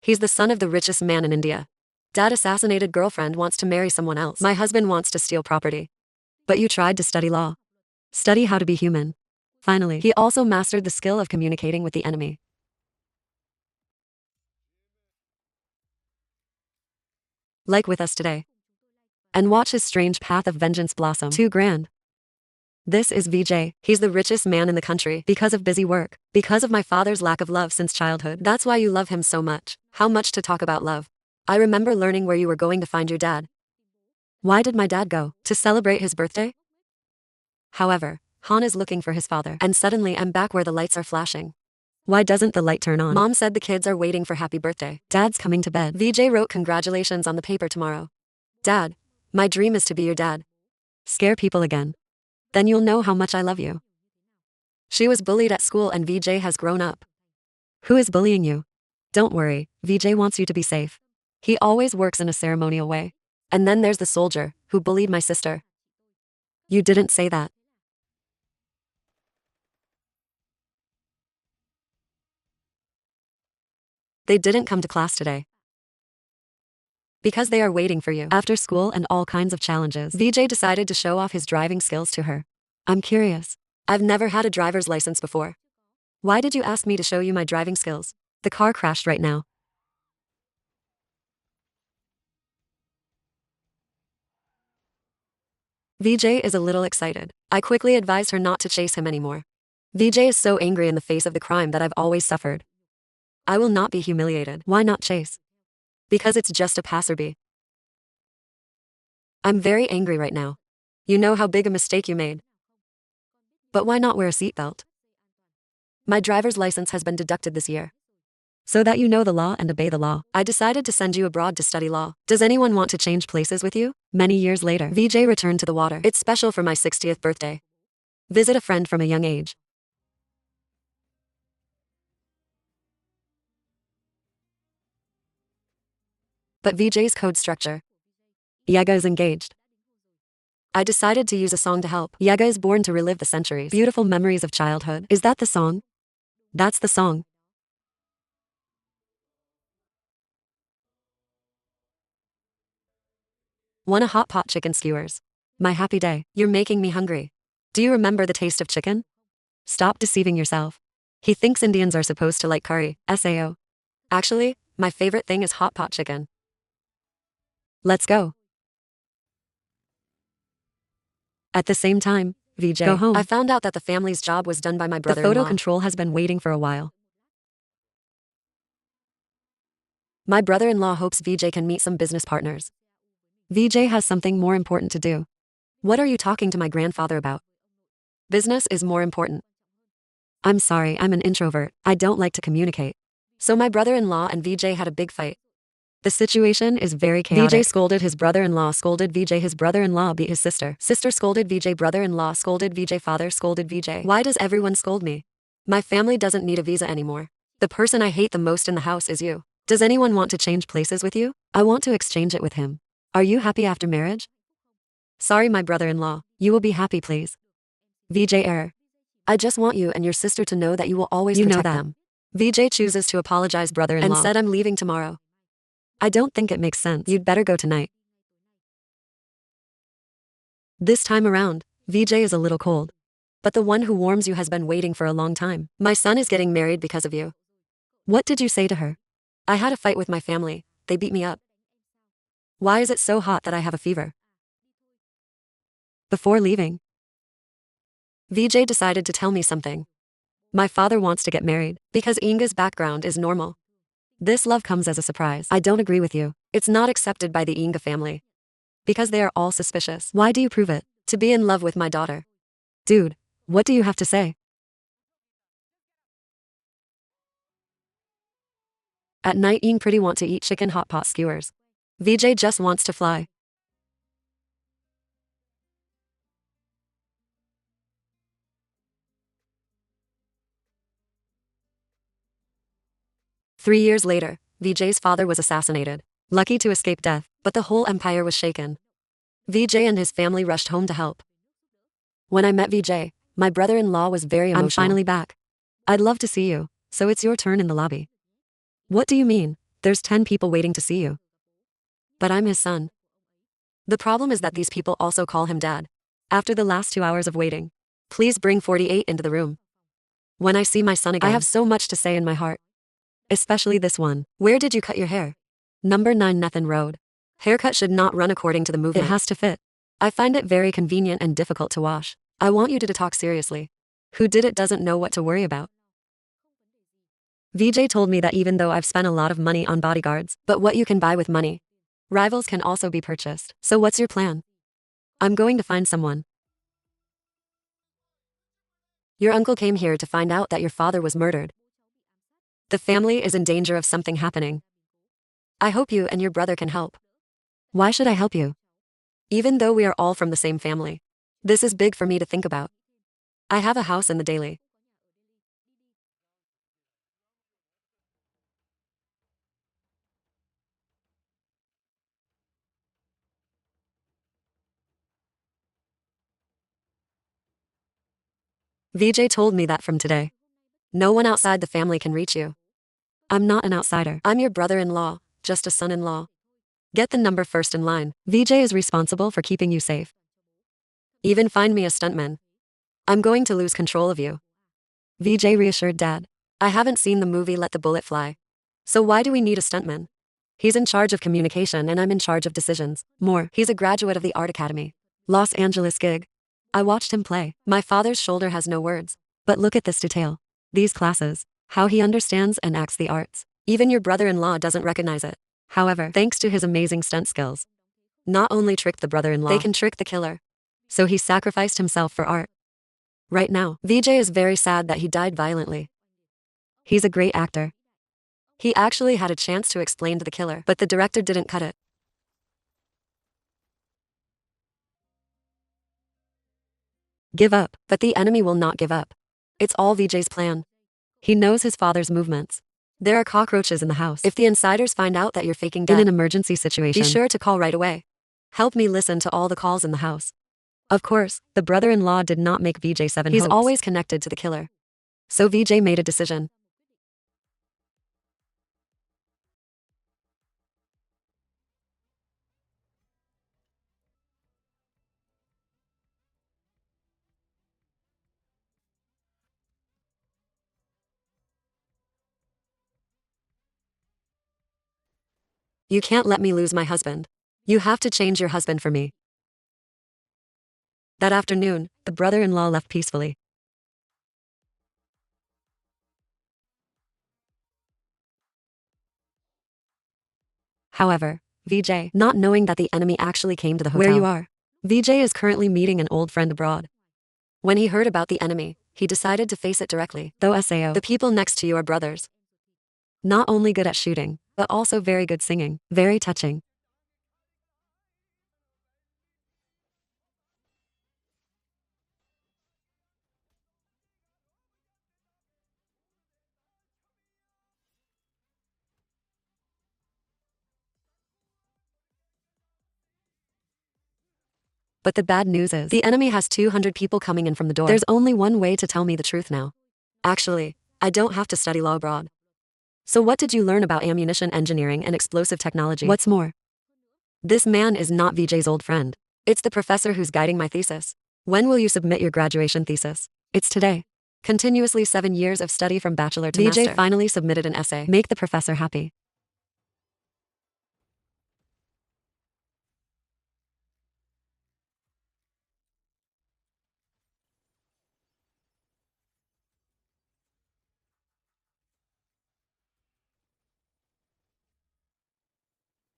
He's the son of the richest man in India. Dad assassinated girlfriend wants to marry someone else. My husband wants to steal property. But you tried to study law. Study how to be human. Finally, he also mastered the skill of communicating with the enemy. Like with us today. And watch his strange path of vengeance blossom. Too grand. This is VJ. He's the richest man in the country because of busy work, because of my father's lack of love since childhood. That's why you love him so much. How much to talk about love. I remember learning where you were going to find your dad. Why did my dad go? To celebrate his birthday? However, Han is looking for his father, and suddenly I'm back where the lights are flashing. Why doesn't the light turn on? Mom said the kids are waiting for happy birthday. Dad's coming to bed. VJ wrote congratulations on the paper tomorrow. Dad, my dream is to be your dad. Scare people again. Then you'll know how much I love you. She was bullied at school and VJ has grown up. Who is bullying you? Don't worry, VJ wants you to be safe. He always works in a ceremonial way. And then there's the soldier, who bullied my sister. You didn't say that. They didn't come to class today. Because they are waiting for you. After school and all kinds of challenges, VJ decided to show off his driving skills to her. I'm curious. I've never had a driver's license before. Why did you ask me to show you my driving skills? The car crashed right now. VJ is a little excited. I quickly advised her not to chase him anymore. VJ is so angry in the face of the crime that I've always suffered. I will not be humiliated. Why not chase? Because it's just a passerby. I'm very angry right now. You know how big a mistake you made. But why not wear a seatbelt? My driver's license has been deducted this year. So that you know the law and obey the law. I decided to send you abroad to study law. Does anyone want to change places with you? Many years later, VJ returned to the water. It's special for my 60th birthday. Visit a friend from a young age. But VJ's code structure. Yaga is engaged. I decided to use a song to help. Yaga is born to relive the centuries. Beautiful memories of childhood. Is that the song? That's the song. Want a hot pot chicken skewers? My happy day. You're making me hungry. Do you remember the taste of chicken? Stop deceiving yourself. He thinks Indians are supposed to like curry, SAO. Actually, my favorite thing is hot pot chicken. Let's go. At the same time, VJ, go home. I found out that the family's job was done by my brother-in-law. The photo control has been waiting for a while. My brother-in-law hopes VJ can meet some business partners. VJ has something more important to do. What are you talking to my grandfather about? Business is more important. I'm sorry, I'm an introvert. I don't like to communicate. So my brother-in-law and VJ had a big fight. The situation is very chaotic. VJ scolded his brother-in-law, scolded VJ, his brother-in-law beat his sister. Sister scolded VJ, brother-in-law scolded VJ, father scolded VJ. Why does everyone scold me? My family doesn't need a visa anymore. The person I hate the most in the house is you. Does anyone want to change places with you? I want to exchange it with him. Are you happy after marriage? Sorry, my brother-in-law. You will be happy, please. VJ error. I just want you and your sister to know that you will always protect them. VJ chooses to apologize, brother-in-law, and said I'm leaving tomorrow. I don't think it makes sense. You'd better go tonight. This time around, VJ is a little cold. But the one who warms you has been waiting for a long time. My son is getting married because of you. What did you say to her? I had a fight with my family. They beat me up. Why is it so hot that I have a fever? Before leaving, VJ decided to tell me something. My father wants to get married because Inga's background is normal. This love comes as a surprise. I don't agree with you. It's not accepted by the Inga family. Because they are all suspicious. Why do you prove it? To be in love with my daughter. Dude, what do you have to say? At night, Ing pretty want to eat chicken hot pot skewers. VJ just wants to fly. Three years later, VJ's father was assassinated. Lucky to escape death, but the whole empire was shaken. VJ and his family rushed home to help. When I met VJ, my brother-in-law was very emotional. I'm finally back. I'd love to see you, so it's your turn in the lobby. What do you mean? There's 10 people waiting to see you. But I'm his son. The problem is that these people also call him dad. After the last 2 hours of waiting, please bring 48 into the room. When I see my son again, I have so much to say in my heart. Especially this one. Where did you cut your hair? Number 9 Nathan Road. Haircut should not run according to the movement. It has to fit. I find it very convenient and difficult to wash. I want you to talk seriously. Who did it doesn't know what to worry about. VJ told me that even though I've spent a lot of money on bodyguards, but what you can buy with money, rivals can also be purchased. So what's your plan? I'm going to find someone. Your uncle came here to find out that your father was murdered. The family is in danger of something happening. I hope you and your brother can help. Why should I help you? Even though we are all from the same family, this is big for me to think about. I have a house in the Daily. VJ told me that from today, no one outside the family can reach you. I'm not an outsider. I'm your brother-in-law, just a son-in-law. Get the number first in line. VJ is responsible for keeping you safe. Even find me a stuntman. I'm going to lose control of you. VJ reassured Dad. I haven't seen the movie Let the Bullet Fly. So why do we need a stuntman? He's in charge of communication and I'm in charge of decisions. More, he's a graduate of the Art Academy. Los Angeles gig. I watched him play. My father's shoulder has no words. But look at this detail. These classes. How he understands and acts the arts. Even your brother-in-law doesn't recognize it. However, thanks to his amazing stunt skills, not only tricked the brother-in-law, they can trick the killer. So he sacrificed himself for art. Right now, VJ is very sad that he died violently. He's a great actor. He actually had a chance to explain to the killer, but the director didn't cut it. Give up, but the enemy will not give up. It's all VJ's plan. He knows his father's movements. There are cockroaches in the house. If the insiders find out that you're faking death in an emergency situation, be sure to call right away. Help me listen to all the calls in the house. Of course, the brother-in-law did not make VJ 7 He's always connected to the killer. So VJ made a decision. You can't let me lose my husband. You have to change your husband for me. That afternoon, the brother-in-law left peacefully. However, VJ, not knowing that the enemy actually came to the hotel where you are, VJ is currently meeting an old friend abroad. When he heard about the enemy, he decided to face it directly. Though SAO, the people next to you are brothers. Not only good at shooting, but also very good singing. Very touching. But the bad news is, the enemy has 200 people coming in from the door. There's only one way to tell me the truth now. Actually, I don't have to study law abroad. So what did you learn about ammunition engineering and explosive technology? What's more? This man is not VJ's old friend. It's the professor who's guiding my thesis. When will you submit your graduation thesis? It's today. Continuously 7 years of study from bachelor to master. VJ finally submitted an essay. Make the professor happy.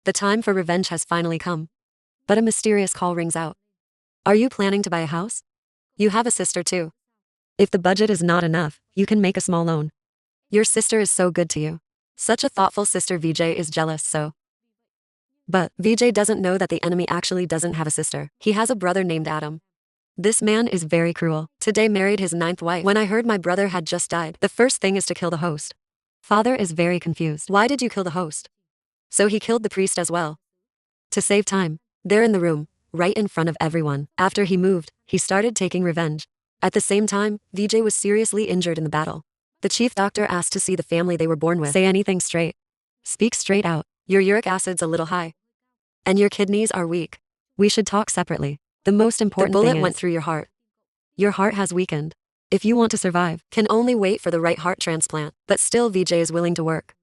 The time for revenge has finally come. But a mysterious call rings out. Are you planning to buy a house? You have a sister too. If the budget is not enough, you can make a small loan. Your sister is so good to you. Such a thoughtful sister. VJ is jealous so. But VJ doesn't know that the enemy actually doesn't have a sister. He has a brother named Adam. This man is very cruel. Today married his 9th wife. When I heard my brother had just died, the first thing is to kill the host. Father is very confused. Why did you kill the host? So he killed the priest as well. To save time, they're in the room, right in front of everyone. After he moved, he started taking revenge. At the same time, VJ was seriously injured in the battle. The chief doctor asked to see the family they were born with. Say anything straight. Speak straight out. Your uric acid's a little high. And your kidneys are weak. We should talk separately. The most important thing is, the bullet went through your heart. Your heart has weakened. If you want to survive, can only wait for the right heart transplant. But still Vijay is willing to work.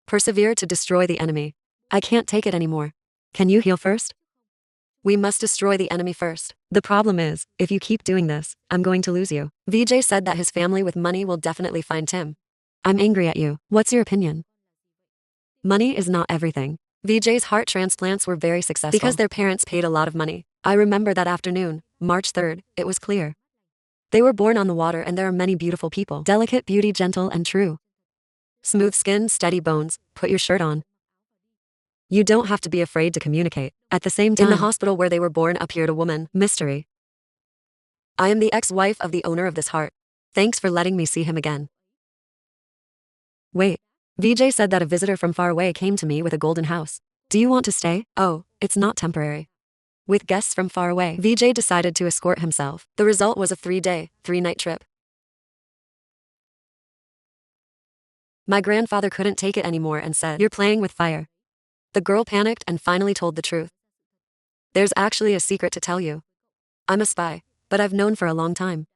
Persevere to destroy the enemy. I can't take it anymore. Can you heal first? We must destroy the enemy first. The problem is, if you keep doing this, I'm going to lose you. Vijay said that his family with money will definitely find him. I'm angry at you. What's your opinion? Money is not everything. Vijay's heart transplants were very successful because their parents paid a lot of money. I remember that afternoon, March 3rd, it was clear. They were born on the water and there are many beautiful people. Delicate beauty, gentle and true. Smooth skin, steady bones, put your shirt on. You don't have to be afraid to communicate. At the same time, in the hospital where they were born appeared a woman. Mystery. I am the ex-wife of the owner of this heart. Thanks for letting me see him again. Wait. Vijay said that a visitor from far away came to me with a golden house. Do you want to stay? Oh, it's not temporary. With guests from far away, Vijay decided to escort himself. The result was a 3-day, 3-night trip. My grandfather couldn't take it anymore and said, "You're playing with fire." The girl panicked and finally told the truth. There's actually a secret to tell you. I'm a spy, but I've known for a long time.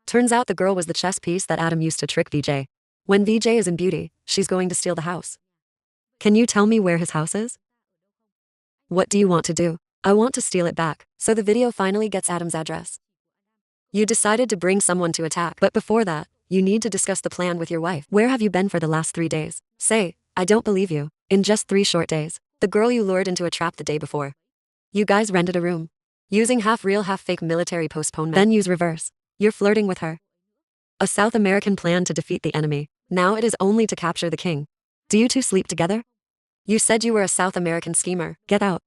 Turns out the girl was the chess piece that Adam used to trick Vijay. When Vijay is in beauty, she's going to steal the house. Can you tell me where his house is? What do you want to do? I want to steal it back. So the video finally gets Adam's address. You decided to bring someone to attack, but before that, you need to discuss the plan with your wife. Where have you been for the last 3 days? Say, I don't believe you. In just 3 short days, the girl you lured into a trap the day before. You guys rented a room. Using half real, half fake military postponement. Then use reverse. You're flirting with her. A South American plan to defeat the enemy. Now it is only to capture the king. Do you two sleep together? You said you were a South American schemer. Get out.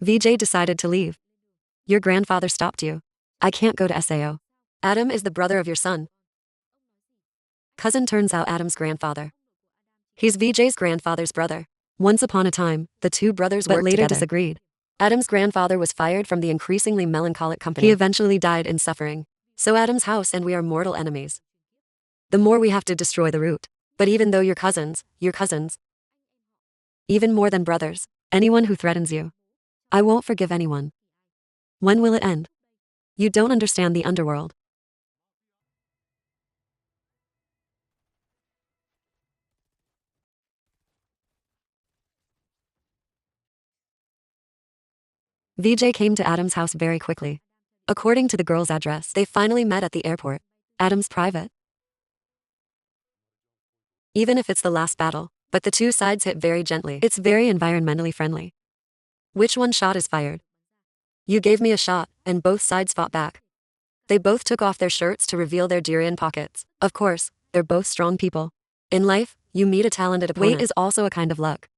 Vijay decided to leave. Your grandfather stopped you. I can't go to SAO. Adam is the brother of your son. Cousin turns out Adam's grandfather. He's Vijay's grandfather's brother. Once upon a time, the two brothers worked together. But later disagreed. Adam's grandfather was fired from the increasingly melancholic company. He eventually died in suffering. So Adam's house and we are mortal enemies. The more we have to destroy the root. But even though you're cousins, even more than brothers, anyone who threatens you, I won't forgive anyone. When will it end? You don't understand the underworld. Vijay came to Adam's house very quickly. According to the girl's address, they finally met at the airport. Adam's private. Even if it's the last battle, but the two sides hit very gently. It's very environmentally friendly. Which one shot is fired? You gave me a shot, and both sides fought back. They both took off their shirts to reveal their durian pockets. Of course, they're both strong people. In life, you meet a talented opponent. Weight is also a kind of luck.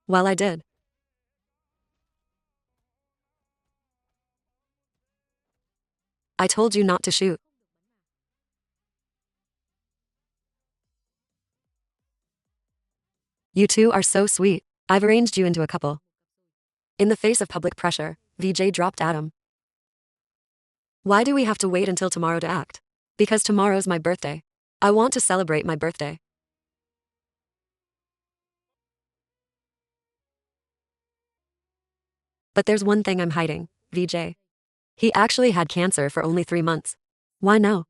Well, I did. I told you not to shoot. You two are so sweet. I've arranged you into a couple. In the face of public pressure, Vijay dropped Adam. Why do we have to wait until tomorrow to act? Because tomorrow's my birthday. I want to celebrate my birthday. But there's one thing I'm hiding, Vijay. He actually had cancer for only 3 months. Why now?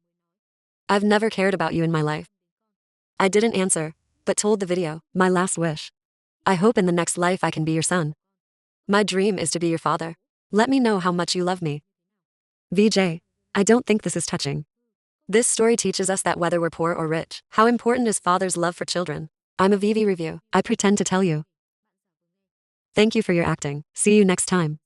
I've never cared about you in my life. I didn't answer, but told the video, my last wish. I hope in the next life I can be your son. My dream is to be your father. Let me know how much you love me. Vijay, I don't think this is touching. This story teaches us that whether we're poor or rich, how important is father's love for children. I'm a VV review. I pretend to tell you. Thank you for your acting. See you next time.